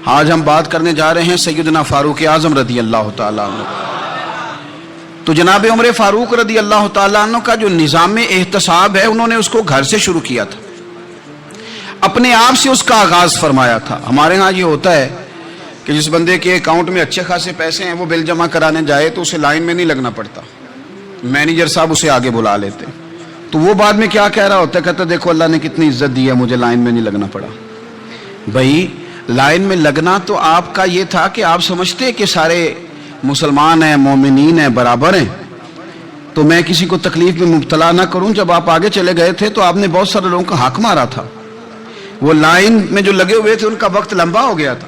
آج ہم بات کرنے جا رہے ہیں سیدنا فاروق اعظم رضی اللہ تعالیٰ عنہ۔ تو جناب عمر فاروق رضی اللہ تعالیٰ عنہ کا جو نظام احتساب ہے انہوں نے اس کو گھر سے شروع کیا تھا، اپنے آپ سے اس کا آغاز فرمایا تھا۔ ہمارے ہاں یہ ہوتا ہے کہ جس بندے کے اکاؤنٹ میں اچھے خاصے پیسے ہیں وہ بل جمع کرانے جائے تو اسے لائن میں نہیں لگنا پڑتا، مینیجر صاحب اسے آگے بلا لیتے، تو وہ بعد میں کیا کہہ رہا ہوتا ہے، کہتا دیکھو اللہ نے کتنی عزت دی ہے، مجھے لائن میں نہیں لگنا پڑا۔ بھائی لائن میں لگنا تو آپ کا یہ تھا کہ آپ سمجھتے کہ سارے مسلمان ہیں، مومنین ہیں، برابر ہیں، تو میں کسی کو تکلیف میں مبتلا نہ کروں۔ جب آپ آگے چلے گئے تھے تو آپ نے بہت سارے لوگوں کا حق مارا تھا، وہ لائن میں جو لگے ہوئے تھے ان کا وقت لمبا ہو گیا تھا،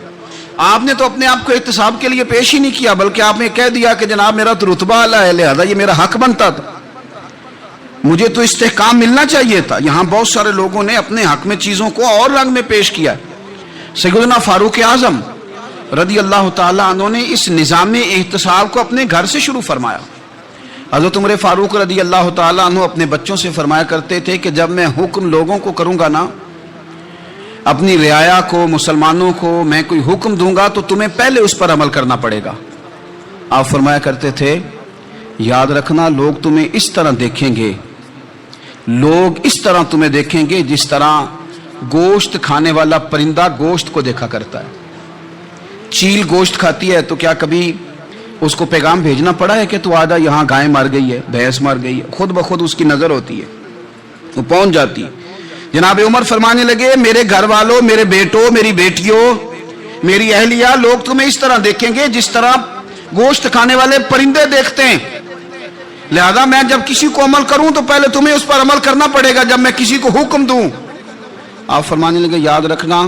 آپ نے تو اپنے آپ کو احتساب کے لیے پیش ہی نہیں کیا، بلکہ آپ نے کہہ دیا کہ جناب میرا تو رتبہ اعلیٰ ہے، لہذا یہ میرا حق بنتا تھا، مجھے تو استحکام ملنا چاہیے تھا۔ یہاں بہت سارے لوگوں نے اپنے حق میں چیزوں کو اور رنگ میں پیش کیا۔ سیدنا فاروق اعظم رضی اللہ تعالیٰ عنہ نے اس نظام احتساب کو اپنے گھر سے شروع فرمایا۔ حضرت عمر فاروق رضی اللہ تعالیٰ عنہ اپنے بچوں سے فرمایا کرتے تھے کہ جب میں حکم لوگوں کو کروں گا نا، اپنی رعایا کو، مسلمانوں کو میں کوئی حکم دوں گا تو تمہیں پہلے اس پر عمل کرنا پڑے گا۔ آپ فرمایا کرتے تھے یاد رکھنا لوگ تمہیں اس طرح دیکھیں گے، لوگ اس طرح تمہیں دیکھیں گے جس طرح گوشت کھانے والا پرندہ گوشت کو دیکھا کرتا ہے۔ چیل گوشت کھاتی ہے تو کیا کبھی اس کو پیغام بھیجنا پڑا ہے کہ تو آجا یہاں گائے مر گئی ہے، بھینس مر گئی ہے؟ خود بخود اس کی نظر ہوتی ہے، وہ پہنچ جاتی ہے۔ جناب عمر فرمانے لگے میرے گھر والوں، میرے بیٹوں، میری بیٹیوں، میری اہلیہ، لوگ تمہیں اس طرح دیکھیں گے جس طرح گوشت کھانے والے پرندے دیکھتے ہیں، لہذا میں جب کسی کو عمل کروں تو پہلے تمہیں اس پر عمل کرنا پڑے گا جب میں کسی کو حکم دوں۔ آپ فرمانے لگے یاد رکھنا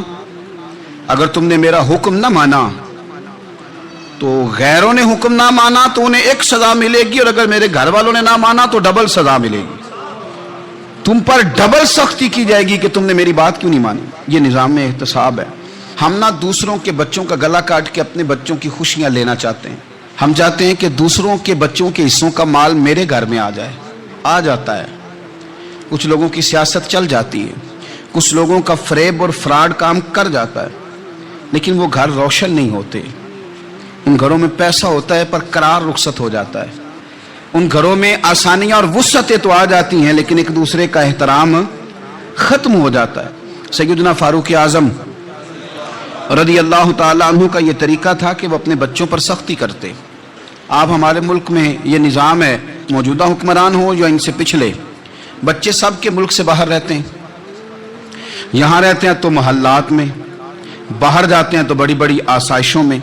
اگر تم نے میرا حکم نہ مانا تو غیروں نے حکم نہ مانا تو انہیں ایک سزا ملے گی، اور اگر میرے گھر والوں نے نہ مانا تو ڈبل سزا ملے گی، تم پر ڈبل سختی کی جائے گی کہ تم نے میری بات کیوں نہیں مانی۔ یہ نظام میں احتساب ہے۔ ہم نہ دوسروں کے بچوں کا گلا کاٹ کے اپنے بچوں کی خوشیاں لینا چاہتے ہیں، ہم چاہتے ہیں کہ دوسروں کے بچوں کے حصوں کا مال میرے گھر میں آ جائے، آ جاتا ہے۔ کچھ لوگوں کی سیاست چل جاتی ہے، کچھ لوگوں کا فریب اور فراڈ کام کر جاتا ہے، لیکن وہ گھر روشن نہیں ہوتے۔ ان گھروں میں پیسہ ہوتا ہے پر قرار رخصت ہو جاتا ہے، ان گھروں میں آسانیاں اور وسعتیں تو آ جاتی ہیں لیکن ایک دوسرے کا احترام ختم ہو جاتا ہے۔ سیدنا فاروق اعظم رضی اللہ تعالیٰ عنہ کا یہ طریقہ تھا کہ وہ اپنے بچوں پر سختی کرتے۔ آپ ہمارے ملک میں یہ نظام ہے، موجودہ حکمران ہوں یا ان سے پچھلے، بچے سب کے ملک سے باہر رہتے ہیں، یہاں رہتے ہیں تو محلات میں، باہر جاتے ہیں تو بڑی بڑی آسائشوں میں۔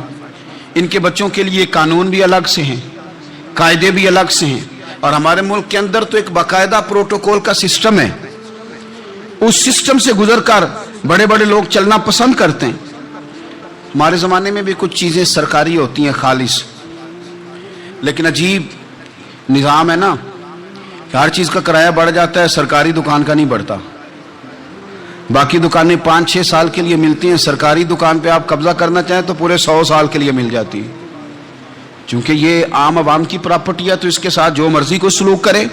ان کے بچوں کے لیے قانون بھی الگ سے ہیں، قاعدے بھی الگ سے ہیں، اور ہمارے ملک کے اندر تو ایک باقاعدہ پروٹوکول کا سسٹم ہے، اس سسٹم سے گزر کر بڑے بڑے لوگ چلنا پسند کرتے ہیں۔ ہمارے زمانے میں بھی کچھ چیزیں سرکاری ہوتی ہیں خالص، لیکن عجیب نظام ہے نا کہ ہر چیز کا کرایہ بڑھ جاتا ہے، سرکاری دکان کا نہیں بڑھتا۔ باقی دکانیں 5-6 سال کے لیے ملتی ہیں، سرکاری دکان پہ آپ قبضہ کرنا چاہیں تو پورے 100 سال کے لیے مل جاتی ہے، چونکہ یہ عام عوام کی پراپرٹی ہے تو اس کے ساتھ جو مرضی کو سلوک کرے۔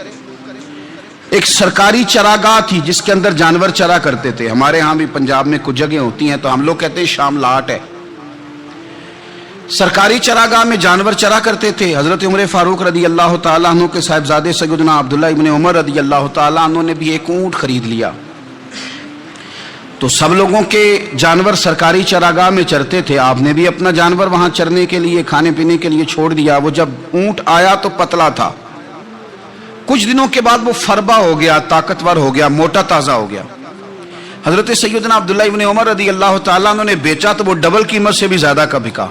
ایک سرکاری چراگاہ تھی جس کے اندر جانور چرا کرتے تھے، ہمارے ہاں بھی پنجاب میں کچھ جگہ ہوتی ہیں تو ہم لوگ کہتے ہیں شام لاٹ ہے۔ سرکاری چراگاہ میں جانور چرا کرتے تھے۔ حضرت عمر فاروق رضی اللہ تعالیٰ عنہ کے صاحبزادے سیدنا عبداللہ ابن عمر رضی اللہ تعالیٰ عنہ نے بھی ایک اونٹ خرید لیا، تو سب لوگوں کے جانور سرکاری چراگاہ میں چرتے تھے، آپ نے بھی اپنا جانور وہاں چرنے کے لیے، کھانے پینے کے لیے چھوڑ دیا۔ وہ جب اونٹ آیا تو پتلا تھا، کچھ دنوں کے بعد وہ فربا ہو گیا، طاقتور ہو گیا، موٹا تازہ ہو گیا۔ حضرت سیدنا عبداللہ ابن عمر رضی اللہ تعالیٰ عنہ نے بیچا تو وہ ڈبل قیمت سے بھی زیادہ کا بکا،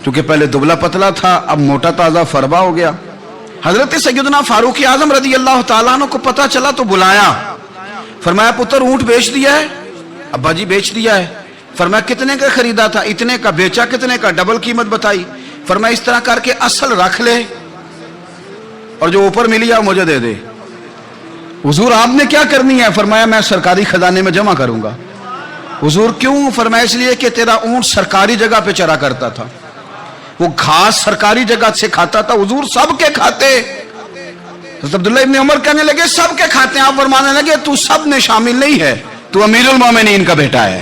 کیونکہ پہلے دبلا پتلا تھا، اب موٹا تازہ فربا ہو گیا۔ حضرت سیدنا فاروق اعظم رضی اللہ تعالیٰ عنہ کو پتہ چلا تو بلایا، فرمایا پتر اونٹ بیچ دیا ہے؟ ابا جی بیچ دیا ہے۔ فرمایا کتنے کا خریدا تھا؟ اتنے کا۔ بیچا کتنے کا؟ ڈبل قیمت بتائی۔ فرمایا اس طرح کر کے اصل رکھ لے اور جو اوپر ملی ہے مجھے دے دے۔ حضور آپ نے کیا کرنی ہے؟ فرمایا میں سرکاری خزانے میں جمع کروں گا۔ حضور کیوں؟ فرمایا اس لیے کہ تیرا اونٹ سرکاری جگہ پہ چرا کرتا تھا، وہ گھاس سرکاری جگہ سے کھاتا تھا۔ حضور سب کے کھاتے۔ حضرت عبداللہ ابن عمر کہنے لگے سب کے کھاتے ہیں۔ آپ فرمانے لگے تو سب میں شامل نہیں ہے، تو امیر المومنین کا بیٹا ہے۔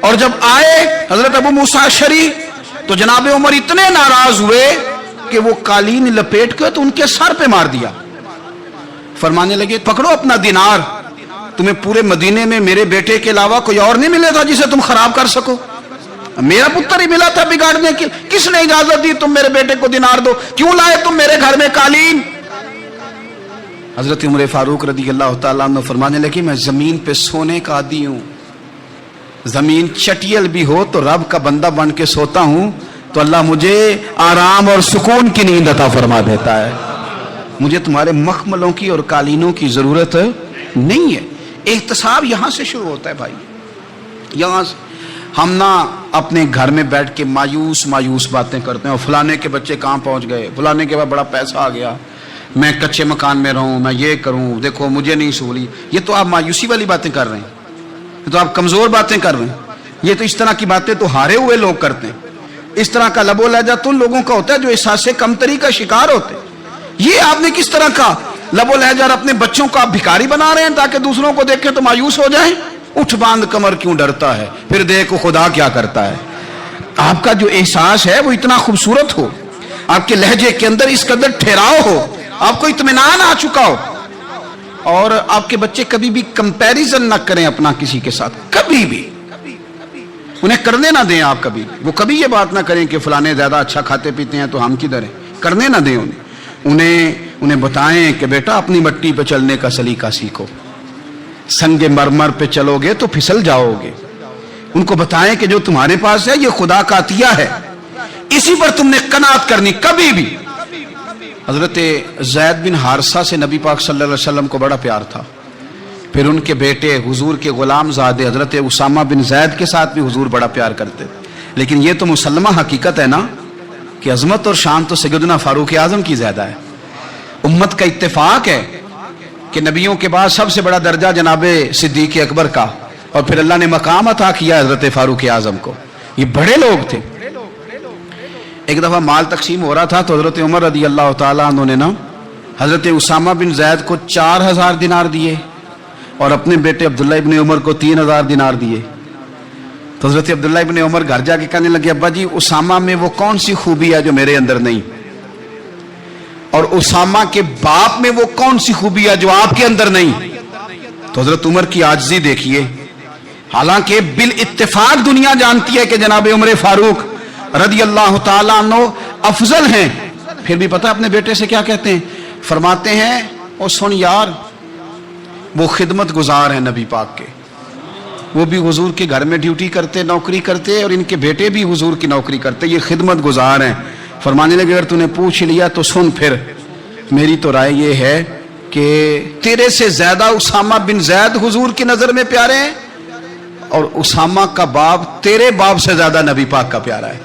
اور جب آئے حضرت ابو موسیٰ اشعری تو جناب عمر اتنے ناراض ہوئے کہ وہ قالین لپیٹ کے تو ان کے سر پہ مار دیا. فرمانے لگے پکڑو اپنا دینار, تمہیں پورے مدینے میں میرے بیٹے کے علاوہ کوئی اور نہیں ملے تھا جسے تم خراب کر سکو, میرا پتر ہی ملا تھا بگاڑنے کی, کس نے اجازت دی تم میرے بیٹے کو دینار دو, کیوں لائے تم میرے گھر میں قالین؟ حضرت عمر فاروق رضی اللہ تعالیٰ عنہ فرمانے لگے میں زمین پہ سونے کا عادی ہوں, زمین چٹیل بھی ہو تو رب کا بندہ بن کے سوتا ہوں تو اللہ مجھے آرام اور سکون کی نیند عطا فرما دیتا ہے, مجھے تمہارے مخملوں کی اور قالینوں کی ضرورت نہیں ہے. احتساب یہاں سے شروع ہوتا ہے بھائی. یہاں سے ہم نہ اپنے گھر میں بیٹھ کے مایوس باتیں کرتے ہیں, اور فلانے کے بچے کہاں پہنچ گئے, فلانے کے بعد بڑا پیسہ آ گیا, میں کچے مکان میں رہوں, میں یہ کروں, دیکھو مجھے نہیں سہولی. یہ تو آپ مایوسی والی باتیں کر رہے ہیں, یہ تو آپ کمزور باتیں کر رہے ہیں. یہ تو اس طرح کی باتیں تو ہارے ہوئے لوگ کرتے ہیں. اس طرح کا لب و لہجہ تو ان لوگوں کا ہوتا ہے جو احساس کمتری کا شکار ہوتے ہیں. یہ آپ نے کس طرح کا لب و لہجہ, اور اپنے بچوں کو آپ بھکاری بنا رہے ہیں تاکہ دوسروں کو دیکھیں تو مایوس ہو جائیں. اٹھ باندھ کمر کیوں ڈرتا ہے, پھر دیکھو خدا کیا کرتا ہے. آپ کا جو احساس ہے وہ اتنا خوبصورت ہو, آپ کے لہجے کے اندر اس قدر ٹھہراؤ ہو, آپ کو اطمینان آ چکا ہو, اور آپ کے بچے کبھی بھی کمپیریزن نہ کریں اپنا کسی کے ساتھ, کبھی بھی انہیں کرنے نہ دیں. آپ کبھی وہ کبھی یہ بات نہ کریں کہ فلانے زیادہ اچھا کھاتے پیتے ہیں تو ہم کدھر ہیں, کرنے نہ دیں. انہیں بتائیں کہ بیٹا اپنی مٹی پہ چلنے کا سلیقہ سیکھو, سنگ مرمر پہ چلو گے تو پھسل جاؤ گے. ان کو بتائیں کہ جو تمہارے پاس ہے یہ خدا کا عطیہ ہے, اسی پر تم نے قناعت کرنی کبھی بھی. حضرت زید بن حارثہ سے نبی پاک صلی اللہ علیہ وسلم کو بڑا پیار تھا. پھر ان کے بیٹے حضور کے غلام زادے حضرت اسامہ بن زید کے ساتھ بھی حضور بڑا پیار کرتے. لیکن یہ تو مسلمہ حقیقت ہے نا کہ عظمت اور شان تو سیدنا فاروق اعظم کی زیادہ ہے. امت کا اتفاق ہے کہ نبیوں کے بعد سب سے بڑا درجہ جناب صدیق اکبر کا, اور پھر اللہ نے مقام عطا کیا حضرت فاروق اعظم کو. یہ بڑے لوگ تھے. ایک دفعہ مال تقسیم ہو رہا تھا تو حضرت عمر رضی اللہ تعالیٰ عنہ نے نا حضرت اسامہ بن زید کو 4000 دینار دیے اور اپنے بیٹے عبداللہ ابن عمر کو 3000 دینار دیے. تو حضرت عبداللہ ابن عمر گھر جا کے کہنے لگے ابا جی اسامہ میں وہ کون سی خوبی ہے جو میرے اندر نہیں, اور اسامہ کے باپ میں وہ کون سی خوبی ہے جو آپ کے اندر نہیں. تو حضرت عمر کی عاجزی دیکھیے, حالانکہ بالاتفاق دنیا جانتی ہے کہ جناب عمر فاروق رضی اللہ تعالیٰ عنہ افضل ہیں, پھر بھی پتہ اپنے بیٹے سے کیا کہتے ہیں, فرماتے ہیں او سن یار وہ خدمت گزار ہیں نبی پاک کے, وہ بھی حضور کے گھر میں ڈیوٹی کرتے, نوکری کرتے, اور ان کے بیٹے بھی حضور کی نوکری کرتے, یہ خدمت گزار ہیں. فرمانے لگے اگر تو نے پوچھ لیا تو سن, پھر میری تو رائے یہ ہے کہ تیرے سے زیادہ اسامہ بن زید حضور کی نظر میں پیارے ہیں, اور اسامہ کا باپ تیرے باپ سے زیادہ نبی پاک کا پیارا ہے.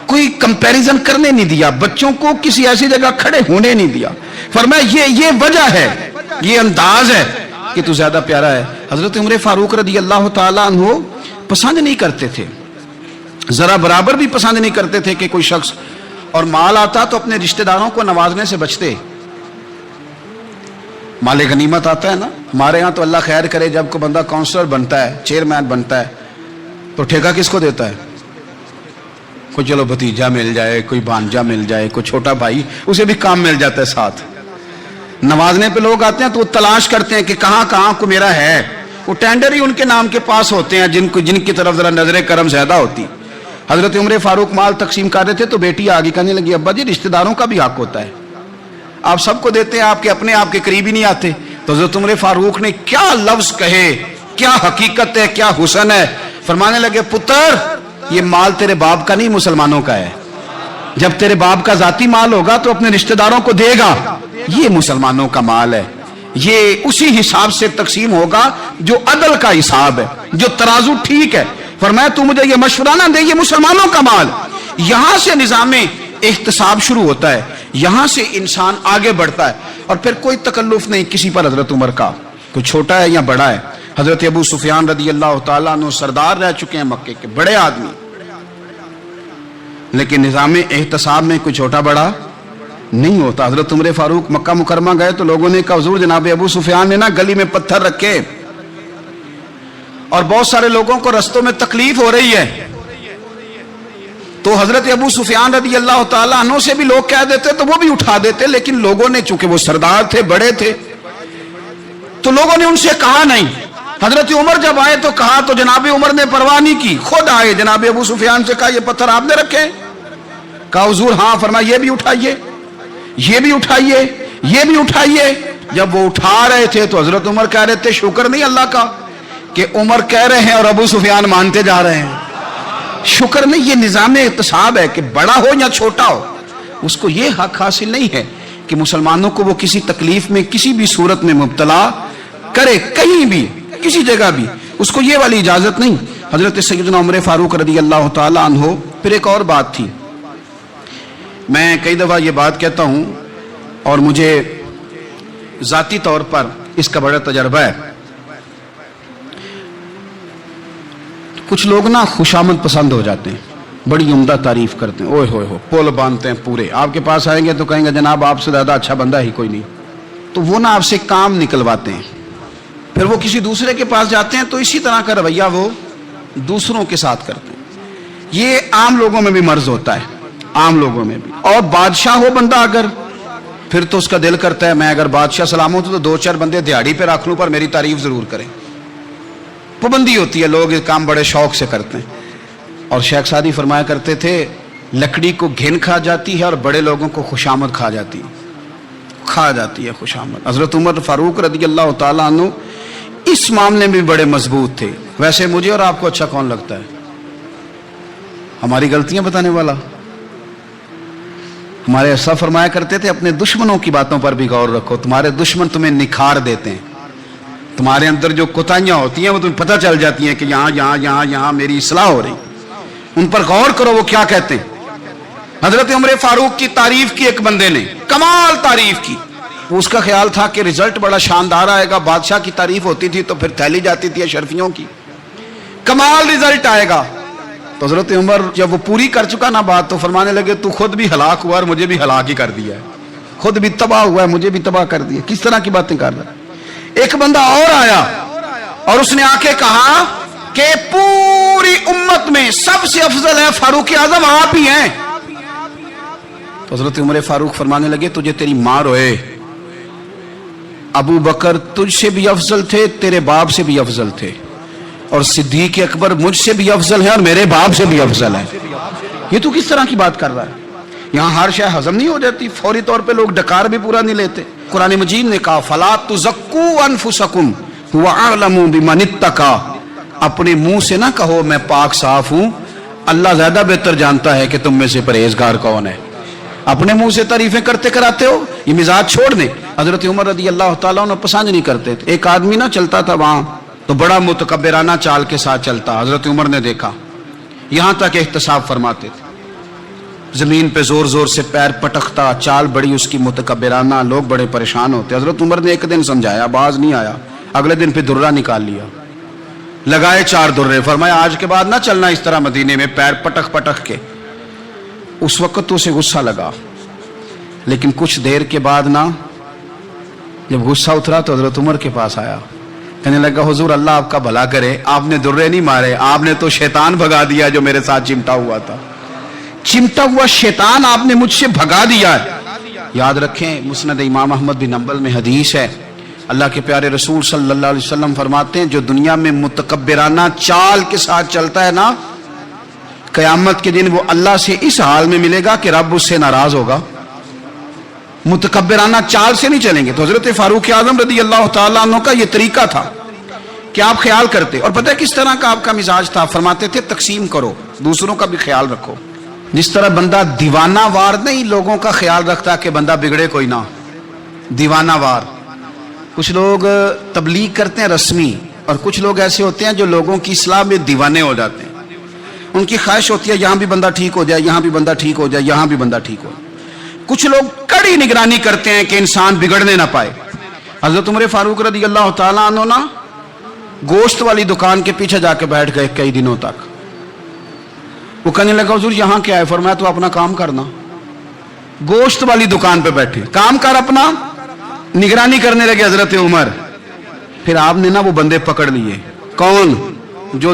کوئی کمپیریزن کرنے نہیں دیا, بچوں کو کسی ایسی جگہ کھڑے ہونے نہیں دیا. فرمایا یہ وجہ ہے, یہ انداز ہے کہ تو زیادہ پیارا ہے. حضرت عمر فاروق رضی اللہ تعالیٰ عنہ پسند نہیں کرتے تھے, ذرا برابر بھی پسند نہیں کرتے تھے کہ کوئی شخص اور مال آتا تو اپنے رشتہ داروں کو نوازنے سے بچتے. مال غنیمت آتا ہے نا ہمارے ہاں تو اللہ خیر کرے, جب کوئی بندہ کونسلر بنتا ہے, چیئرمین بنتا ہے, تو ٹھیکہ کس کو دیتا ہے؟ کوئی چلو بھتیجا مل جائے, کوئی بھانجا مل جائے, کوئی چھوٹا بھائی, اسے بھی کام مل جاتا ہے ساتھ. نوازنے پہ لوگ آتے ہیں تو وہ تلاش کرتے ہیں کہ کہاں کہاں کو میرا ہے, وہ ٹینڈر ہی ان کے نام کے پاس ہوتے ہیں جن کی طرف ذرا نظر کرم زیادہ ہوتی. حضرت عمر فاروق مال تقسیم کر رہے تھے تو بیٹی آگے کہنے لگی ابا جی رشتہ داروں کا بھی حق ہوتا ہے, آپ سب کو دیتے ہیں, آپ کے اپنے آپ کے قریب ہی نہیں آتے. تو حضرت عمر فاروق نے کیا لفظ کہے, کیا حقیقت ہے, کیا حسن ہے. فرمانے لگے پتر یہ مال تیرے باپ کا نہیں مسلمانوں کا ہے, جب تیرے باپ کا ذاتی مال ہوگا تو اپنے رشتہ داروں کو دے گا, یہ مسلمانوں کا مال ہے, یہ اسی حساب سے تقسیم ہوگا جو عدل کا حساب ہے, جو ترازو ٹھیک ہے. فرمایا تو مجھے یہ مشورہ نہ دے, یہ مسلمانوں کا مال. یہاں سے نظام احتساب شروع ہوتا ہے, یہاں سے انسان آگے بڑھتا ہے, اور پھر کوئی تکلف نہیں کسی پر حضرت عمر کا, کوئی چھوٹا ہے یا بڑا ہے. حضرت ابو سفیان رضی اللہ تعالیٰ عنہ سردار رہ چکے ہیں مکے کے, بڑے آدمی, لیکن نظام احتساب میں کوئی چھوٹا بڑا نہیں ہوتا. حضرت عمر فاروق مکہ مکرمہ گئے تو لوگوں نے کہا حضور جناب ابو سفیان نے نا گلی میں پتھر رکھے اور بہت سارے لوگوں کو رستوں میں تکلیف ہو رہی ہے، تو حضرت ابو سفیان رضی اللہ تعالیٰ عنہ سے بھی لوگ کہہ دیتے تو وہ بھی اٹھا دیتے، لیکن لوگوں نے چونکہ وہ سردار تھے، بڑے تھے، تو لوگوں نے ان سے کہا نہیں۔ حضرت عمر جب آئے تو کہا تو جناب عمر نے پرواہ نہیں کی، خود آئے جناب ابو سفیان سے کہا یہ پتھر آپ نے رکھے؟ کہا حضور ہاں۔ فرمایا یہ بھی اٹھائیے، یہ بھی اٹھائیے، یہ بھی اٹھائیے۔ جب وہ اٹھا رہے تھے تو حضرت عمر کہہ رہے تھے شکر نہیں اللہ کا کہ عمر کہہ رہے ہیں اور ابو سفیان مانتے جا رہے ہیں، شکر نہیں۔ یہ نظام احتساب ہے کہ بڑا ہو یا چھوٹا ہو، اس کو یہ حق حاصل نہیں ہے کہ مسلمانوں کو وہ کسی تکلیف میں کسی بھی صورت میں مبتلا کرے، کہیں بھی کسی جگہ بھی، اس کو یہ والی اجازت نہیں۔ حضرت سیدنا عمر فاروق رضی اللہ تعالی عنہ۔ پھر ایک اور بات تھی، میں کئی دفعہ یہ بات کہتا ہوں اور مجھے ذاتی طور پر اس کا بڑا تجربہ ہے۔ کچھ لوگ نا خوشامد پسند ہو جاتے ہیں، بڑی عمدہ تعریف کرتے ہیں، اوئے ہوئے ہو پول باندھتے ہیں پورے، آپ کے پاس آئیں گے تو کہیں گے جناب آپ سے زیادہ اچھا بندہ ہی کوئی نہیں، تو وہ نا آپ سے کام نکلواتے ہیں۔ پھر وہ کسی دوسرے کے پاس جاتے ہیں تو اسی طرح کا رویہ وہ دوسروں کے ساتھ کرتے ہیں۔ یہ عام لوگوں میں بھی مرض ہوتا ہے، عام لوگوں میں بھی۔ اور بادشاہ ہو بندہ اگر، پھر تو اس کا دل کرتا ہے میں اگر بادشاہ سلام ہوں تو دو چار بندے دیہڑی پہ رکھ لوں پر میری تعریف ضرور کریں۔ پابندی ہوتی ہے، لوگ یہ کام بڑے شوق سے کرتے ہیں۔ اور شیخ سعدی فرمایا کرتے تھے لکڑی کو گھن کھا جاتی ہے اور بڑے لوگوں کو خوشامد کھا جاتی ہے خوشامد۔ حضرت عمر فاروق رضی اللہ تعالیٰ عنہ اس معاملے میں بھی بڑے مضبوط تھے۔ ویسے مجھے اور آپ کو اچھا کون لگتا ہے؟ ہماری غلطیاں بتانے والا؟ ہمارے ایسا فرمایا کرتے تھے اپنے دشمنوں کی باتوں پر بھی غور رکھو، تمہارے دشمن تمہیں نکھار دیتے ہیں، تمہارے اندر جو کوتاہیاں ہوتی ہیں وہ تمہیں پتہ چل جاتی ہیں کہ یہاں میری اصلاح ہو رہی، ان پر غور کرو وہ کیا کہتے ہیں۔ حضرت عمر فاروق کی تعریف کی ایک بندے نے، کمال تعریف کی، اس کا خیال تھا کہ رزلٹ بڑا شاندار آئے گا، بادشاہ کی تعریف ہوتی تھی تو پھر تھیلی جاتی تھی اشرفیوں کی، کمال رزلٹ آئے گا۔ تو حضرت عمر جب وہ پوری کر چکا نا بات تو فرمانے لگے تو خود بھی ہلاک ہوا اور مجھے بھی ہلاک ہی کر دیا ہے، خود بھی تباہ ہوا ہے مجھے بھی تباہ کر دیا۔ کس طرح کی باتیں کر رہا ہے؟ ایک بندہ اور آیا اور اس نے آ کے کہا کہ پوری امت میں سب سے افضل ہے فاروق اعظم آپ ہی ہیں۔ تو حضرت عمر فاروق فرمانے لگے تجھے تیری ماں روئے، ابو بکر تجھ سے بھی افضل تھے، تیرے باپ سے بھی افضل تھے، اور صدیق اکبر مجھ سے بھی افضل ہے اور میرے باپ سے بھی افضل ہے۔ یہ تو کس طرح کی بات کر رہا ہے؟ یہاں ہر شے ہضم نہیں ہو جاتی، فوری طور پہ لوگ ڈکار بھی پورا نہیں لیتے۔ قرآن مجید نے کہا فَلَا تُزَكُّوا أَنفُسَكُمْ هُوَ أَعْلَمُ بِمَنِ اتَّقَىٰ، اپنے منہ سے نہ کہو میں پاک صاف ہوں، اللہ زیادہ بہتر جانتا ہے کہ تم میں سے پرہیزگار کون ہے۔ اپنے منہ سے تعریفیں کرتے کراتے ہو، یہ مزاج چھوڑ دیں۔ حضرت عمر رضی اللہ تعالیٰ عنہ پسند نہیں کرتے تھے۔ ایک آدمی نہ چلتا تھا وہاں تو بڑا متکبرانہ چال کے ساتھ چلتا، حضرت عمر نے دیکھا، یہاں تک احتساب فرماتے تھے، زمین پہ زور زور سے پیر پٹکتا، چال بڑی اس کی متکبرانہ، لوگ بڑے پریشان ہوتے۔ حضرت عمر نے ایک دن سمجھایا، باز نہیں آیا، اگلے دن پہ درہ نکال لیا، لگائے 4 درے، فرمایا آج کے بعد نہ چلنا اس طرح مدینے میں پیر پٹک پٹک کے۔ اس وقت تو اسے غصہ لگا، لیکن کچھ دیر کے بعد نا جب غصہ اترا تو حضرت عمر کے پاس آیا، کہنے لگا حضور اللہ آپ کا بھلا کرے، آپ نے درے نہیں مارے، آپ نے تو شیطان بھگا دیا جو میرے ساتھ چمٹا ہوا تھا، چمٹا ہوا شیطان آپ نے مجھ سے بھگا دیا ہے۔ یاد رکھیں مسند امام احمد بن حنبل میں حدیث ہے، اللہ کے پیارے رسول صلی اللہ علیہ وسلم فرماتے ہیں جو دنیا میں متکبرانہ چال کے ساتھ چلتا ہے نا، قیامت کے دن وہ اللہ سے اس حال میں ملے گا کہ رب اس سے ناراض ہوگا، متکبرانہ چال سے نہیں چلیں گے۔ تو حضرت فاروق اعظم رضی اللہ تعالیٰ عنہ کا یہ طریقہ تھا کہ آپ خیال کرتے، اور پتہ ہے کس طرح کا آپ کا مزاج تھا؟ فرماتے تھے تقسیم کرو، دوسروں کا بھی خیال رکھو۔ جس طرح بندہ دیوانہ وار نہیں لوگوں کا خیال رکھتا کہ بندہ بگڑے کوئی نہ، دیوانہ وار۔ کچھ لوگ تبلیغ کرتے ہیں رسمی، اور کچھ لوگ ایسے ہوتے ہیں جو لوگوں کی اصلاح میں دیوانے ہو جاتے ہیں، ان کی خواہش ہوتی ہے یہاں بھی بندہ ٹھیک ہو جائے، یہاں بھی بندہ ٹھیک ہو جائے، یہاں بھی بندہ ٹھیک ہو۔ کچھ لوگ کڑی نگرانی کرتے ہیں کہ انسان بگڑنے نہ پائے۔ حضرت عمر فاروق رضی اللہ تعالیٰ عنہ نا گوشت والی دکان کے پیچھے جا کے بیٹھ گئے کئی دنوں تک۔ وہ کہنے لگا حضور یہاں کیا ہے؟ فرمایا تو اپنا کام کرنا، گوشت والی دکان پہ بیٹھے، کام کر اپنا۔ نگرانی کرنے لگے حضرت عمر۔ پھر آپ نے نا وہ بندے پکڑ لیے، کون؟ جو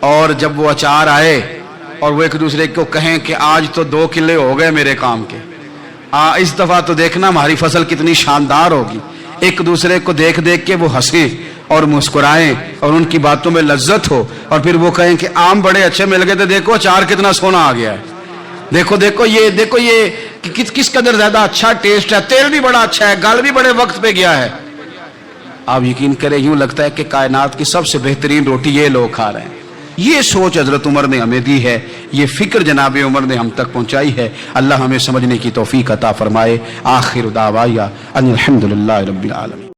اور جب وہ اچار آئے اور وہ ایک دوسرے کو کہیں کہ آج تو 2 کلے ہو گئے میرے کام کے، اس دفعہ تو دیکھنا ہماری فصل کتنی شاندار ہوگی، ایک دوسرے کو دیکھ دیکھ کے وہ ہنسیں اور مسکرائیں اور ان کی باتوں میں لذت ہو، اور پھر وہ کہیں کہ آم بڑے اچھے مل گئے تھے، دیکھو اچار کتنا سونا آ گیا ہے، دیکھو یہ کس قدر زیادہ اچھا ٹیسٹ ہے، تیل بھی بڑا اچھا ہے، گل بھی بڑے وقت پہ گیا ہے۔ آپ یقین کریں یوں لگتا ہے کہ کائنات کی سب سے بہترین روٹی یہ لوگ کھا رہے ہیں۔ یہ سوچ حضرت عمر نے ہمیں دی ہے، یہ فکر جناب عمر نے ہم تک پہنچائی ہے۔ اللہ ہمیں سمجھنے کی توفیق عطا فرمائے۔ آخر دعوایا ان الحمدللہ رب العالمین۔